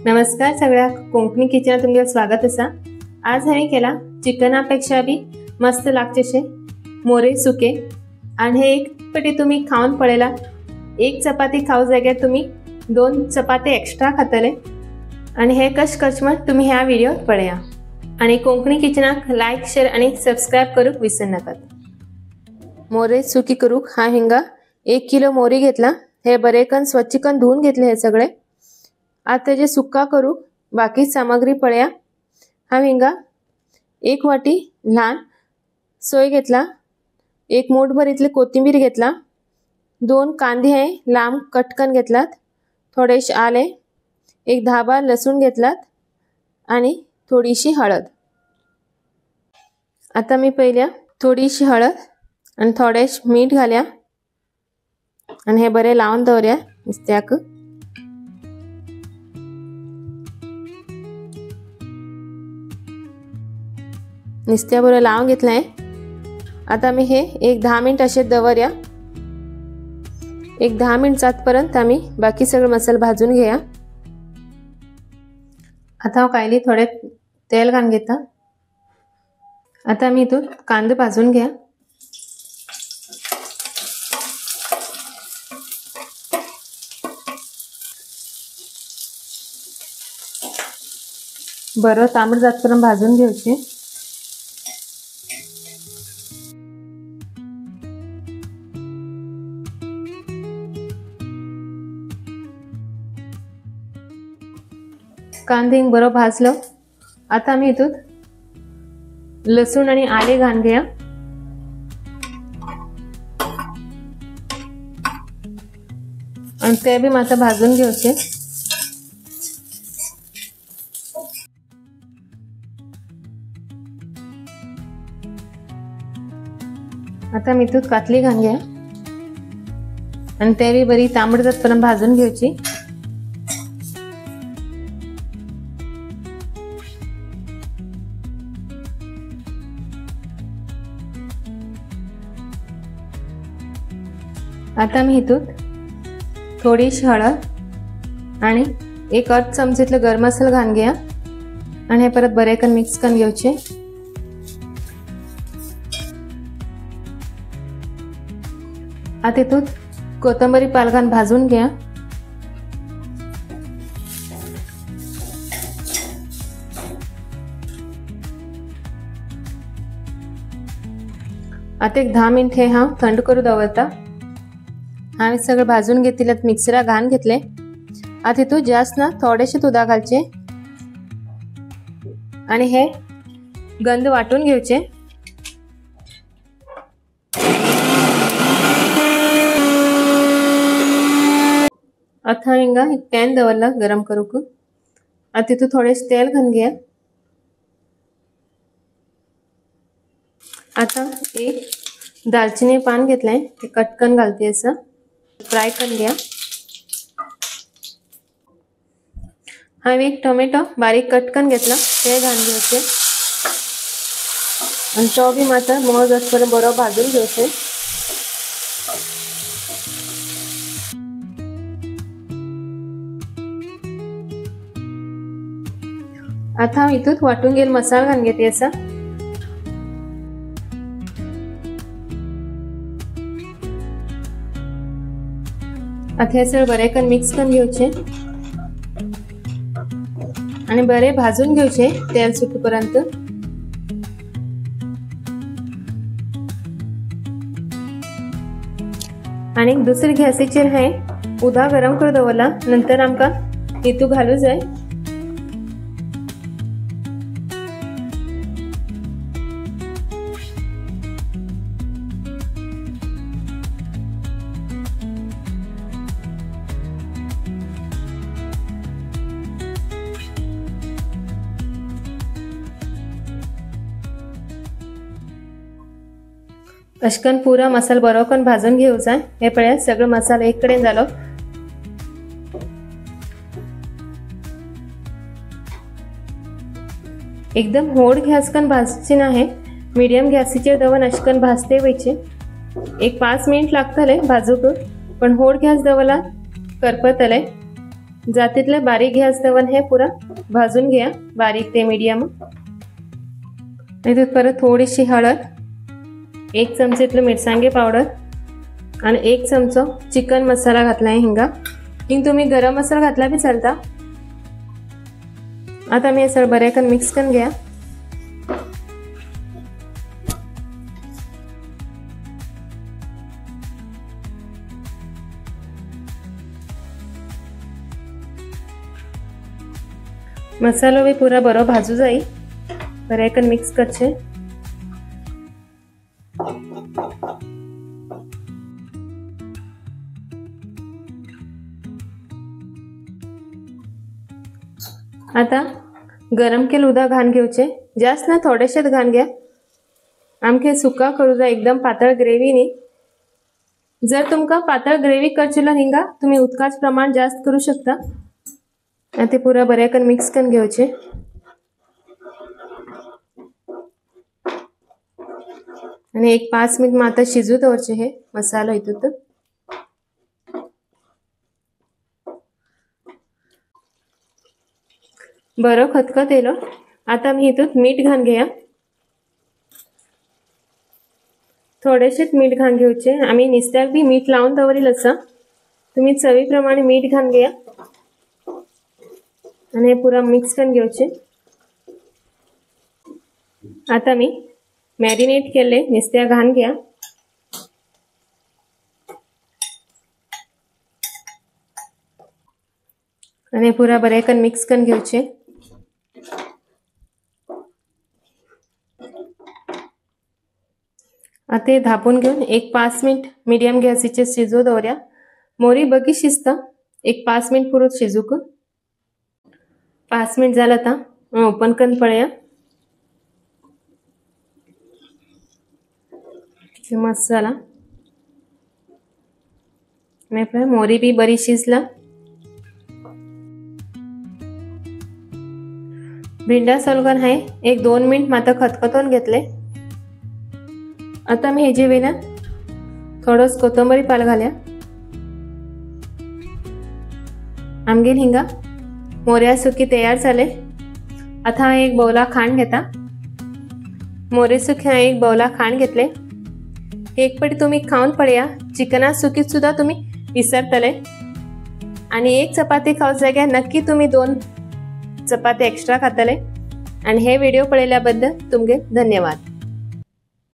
नमस्कार सगळ्या कोंकणी किचन तुमगे स्वागत असा। आज हांवें केला चिकनापेक्षा बी मस्त लागचेशे मोरे सुके आणि हे एक पटी तुम्ही खाऊन पळयला। एक चपाती खाऊ जाग्यार तुम्ही 2 चपाती एक्स्ट्रा खातले आणि हे कश करचें तुम्ही ह्या व्हिडिओत पळया आणि कोंकणी किचनाक लाईक शेअर आणि सबस्क्राइब करूक विसरू नाकात। मोरे सुकी करूक हा हिंगा 1 किलो मोरी घेतला। हे बरेकन स्वच्छ करून धुवून घेतले हे सगळे। आता तेजे सुक्का करूक बाकी सामग्री पळया। हा हिंगा 1 वाटी ल्हान सोय घेतला, 1 मूठभर इतली कोथिंबीर घेतला, 2 कांदे हे लांब कट करून घेतलात, थोडेशे आले, 1 10-12 लसूण घेतलात आणि थोडीशी हळद। आता मी पहिल्या थोडीशी हळद आणि थोडेशे मीठ घालया आणि हे बरे लावून दवरया नुस्त्याक। नुस्त्या बरोबर लावून घेतलाय। आता मी हे एक 10 मिनिट असे दवरया। एक 10 मिनिट जातपर्यंत आम्ही बाकी सगळे मसाले भाजून घेया। आता कायली थोडे तेल घालून घेता। आता मी इथून कांदे भाजून घ्या। बरं तांबड जातपर्यंत भाजून घ्यायचे। कांदे बरो भाजलो। आता मी इथून लसूण आणि आले घालून घ्या आणि ते बी मात्र भाजून घ्यायचे। आता मी इथून कातली घालून घ्या आणि ते बी बरी तांबड जातपर्यंत भाजून घ्यायची। आता मी इथून थोडीशी हळद आणि 1 अर्ध चमचेतलं गरम मसाला घालून घ्या आणि हे परत बरेकन मिक्स करून घ्यायचे। आता इथून कोथिंबीर पाल घालून भाजून घ्या। आता एक 10 मिनिट हे थंड करू दवरता। आम्ही सगळे भाजून घेतलेत मिक्सरा घालून घेतले। आता इथून जास्त ना थोडेसे दुधा घालचे आणि हे गंध वाटून घ्यायचे। आता हिंगा एक पॅन दवरला गरम करूक। आता तिथून थोडेसे तेल घालून घ्या। आता एक दालचिनी पान घेतलाय, ते कट करून घालते असं फ्राय करून घ्या। हा एक टोमॅटो बारीक कट करून घेतला, ते घालून घ्यायचे आणि तो बी मात्र मोळ जातपर्यंत बरोबर भाजून घ्यायचे। आता इथून वाटून गेल मसाला घालून घेते असा। आता हे सगळं बरेकन मिक्स करून घ्यायचे आणि बरे भाजून घ्यायचे तेल सुटेपर्यंत। आणि दुसरी गॅसीचेर हे उदा गरम करून दवरला, नंतर आमका हितू घालू जाय। अशकन पूरा मसाला बरो करून भाजून घेऊचा। हे पळया सगळं मसाला एक कडेन झालो। एकदम होड गॅस कन भाजची नाही, मीडियम गॅसीचेर दवरून अशकन भाजते वयचे। एक 5 मिनिट लागतले भाजूक, पण होड गॅस दवरला करपतले। जातीतले बारीक गॅस दवन हे पुरा भाजून घ्या, बारीक ते मीडियम. इथे परत थोडीशी हळद, 1 चमचेतलं मिरसांगे पावडर आणि 1 चमचो चिकन मसाला घातलाय. हिंग तुम्ही गरम मसाला घातला बी चालता. आता मी हे सगळं बऱ्याकन मिक्स करून घ्या. मसालो भी पूरा बरो भाजू जाई, बऱ्याकन मिक्स करछे. आता गरम केलं उदक घाण घेवचे, जास्त ना थोडेशेच घाण घ्या. आमके सुका करू जाय, एकदम पातळ ग्रेव्ही नी. जर तुमका पातळ ग्रेव्ही करचिलो हिंगा तुम्ही उदकाच प्रमाण जास्त करू शकता. ते पुरा बऱ्याकन मिक्स करून घेवचे. आणि 1-5 मिनिट मात्र शिजू दवरचे हे मसालो हितून. बरो खतखत येलो. आता मी हितून मीठ घाण घेया. थोडेशेच मीठ घाण घेवचे. आम्ही निस्त्याक बी मीठ लावून दवरील असा. तुम्ही चवीप्रमाणे मीठ घाण घ्या आणि पुरा मिक्स करून घेवचे. आता मी मॅरिनेट केले निस्त्या घाण घ्या. आणि पुरा बऱ्याकन मिक्स करून घेवचे. आता धापून घेऊन 1-5 मिनिट मीडियम गॅसीचे शिजू दवरया. मोरी बगी शिजता, 1-5 मिनिट पुरो शिजूक. 5 मिनिट झालं. आता ओपन करून पळया. मसाला मोरी बी बरी शिजला. भिंडा सोलगन आहे 1-2 मिनिट मात्र खतखतून घेतले. आता मी हेजे वेला थोडंस कोथिंबीर पाल घाल्या. आमगेन हिंगा मोऱ्या सुकी तयार झाले. आता 1 बाउला खांड घेता. मोरे सुकी 1 बाउला खांड घेतले. एक पटी तुम्ही खाऊन पळया. चिकना सुकीत सुद्धा तुम्ही विसरतले. आणि 1 चपाती खाऊच जाग्यार नक्की तुम्ही 2 चपाती एक्स्ट्रा खातले. आणि हे व्हिडिओ पळयल्याबद्दल तुमगे धन्यवाद.